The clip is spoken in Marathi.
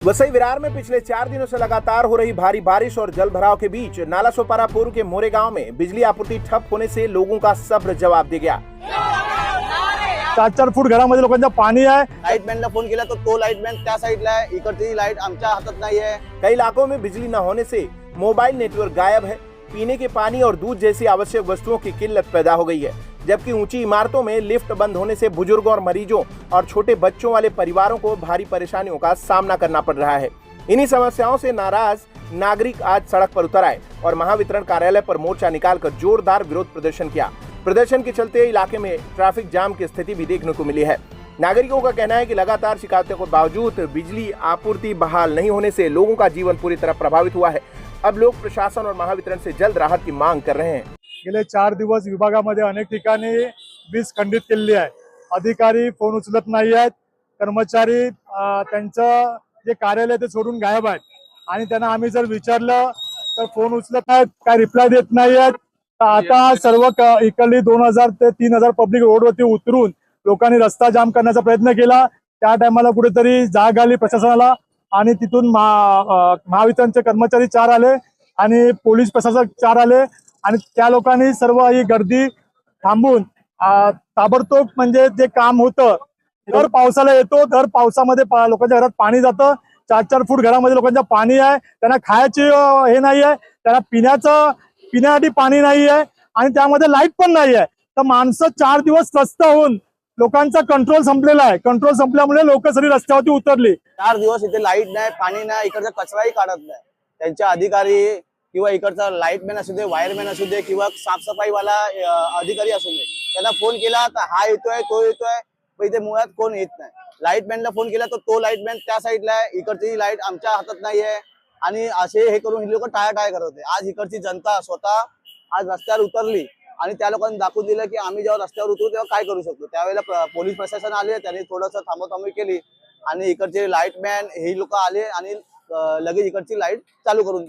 वसई विरार में पिछले 4 दिनों से लगातार हो रही भारी बारिश और जलभराव के बीच नाला सोपारा पूर्व के मोरे गांव में बिजली आपूर्ति ठप होने से लोगों का सब्र जवाब दे गया। 4-4 फूट घरामध्ये लोकांचा पाणी आहे। लाईटमॅनला फोन केला तो लाईटमॅन त्या साईडला आहे, इकडची लाईट आमच्या हातात नाही आहे। कई इलाकों में बिजली न होने से मोबाइल नेटवर्क गायब है। पीने के पानी और दूध जैसी आवश्यक वस्तुओं की किल्लत पैदा हो गई है, जबकि ऊंची इमारतों में लिफ्ट बंद होने से बुजुर्गों और मरीजों और छोटे बच्चों वाले परिवारों को भारी परेशानियों का सामना करना पड़ रहा है। इन्हीं समस्याओं से नाराज नागरिक आज सड़क पर उतर आए और महावितरण कार्यालय पर मोर्चा निकालकर जोरदार विरोध प्रदर्शन किया। प्रदर्शन के चलते इलाके में ट्रैफिक जाम की स्थिति भी देखने को मिली है। नागरिकों का कहना है कि लगातार शिकायतों के बावजूद बिजली आपूर्ति बहाल नहीं होने से लोगों का जीवन पूरी तरह प्रभावित हुआ है। अब लोग प्रशासन और महावितरण से जल्द राहत की मांग कर रहे हैं। गेले 4 दिवस विभागामध्ये अनेक ठिकाणी वीज खंडित केलेली आहे। अधिकारी फोन उचलत नाही आहेत, कर्मचारी त्यांचं जे कार्यालय ते सोडून गायब आहेत आणि त्यांना आम्ही जर विचारलं तर फोन उचलत नाहीत, काय रिप्लाय देत नाही आहेत। आता सर्व इकडली 2000 ते 3000 पब्लिक रोडवरती उतरून लोकांनी रस्ता जाम करण्याचा प्रयत्न केला। त्या टायमाला कुठेतरी जाग आली प्रशासनाला आणि तिथून महावितरणचे कर्मचारी 4 आले आणि पोलीस प्रशासक 4 आले आणि त्या लोकांनी सर्व ही गर्दी थांबून ताबडतोब म्हणजे जे काम होतं, दर पावसाला येतो, दर पावसामध्ये लोकांच्या घरात पाणी जातं। 4-4 फूट घरामध्ये लोकांचं पाणी आहे, त्यांना खायची हे नाही आहे, त्यांना पिण्यासाठी पाणी नाही आहे आणि त्यामध्ये लाईट पण नाही आहे। तर माणसं 4 दिवस त्रस्त होऊन लोकांचा कंट्रोल संपलेला आहे। कंट्रोल संपल्यामुळे लोक सगळी रस्त्यावरती उतरली। 4 दिवस इथे लाईट नाही, पाणी नाही, इकडचा कचराही काढत नाही। त्यांच्या अधिकारी किंवा इकडचा लाईटमॅन असू दे, वायरमॅन असू दे किंवा साफसफाईवाला अधिकारी असू दे, त्यांना फोन केला तर हा येतोय तो येतोय, पण इथे मुळात कोण येत नाही। लाईटमॅनला फोन केला तर तो लाईटमॅन त्या साईडला आहे, इकडची लाईट आमच्या हातात नाही आहे आणि असे हे करून ही लोक टाळाटाळ करत होते। आज इकडची जनता स्वतः आज रस्त्यावर उतरली आणि त्या लोकांनी दाखवून दिलं की आम्ही जेव्हा रस्त्यावर उतरू तेव्हा काय करू शकतो। त्यावेळेला पोलीस प्रशासन आले, त्यांनी थोडंसं थांबवथांबवी केली आणि इकडचे लाईटमॅन हे लोक आले आणि लगेच इकडची लाईट चालू करून दिली।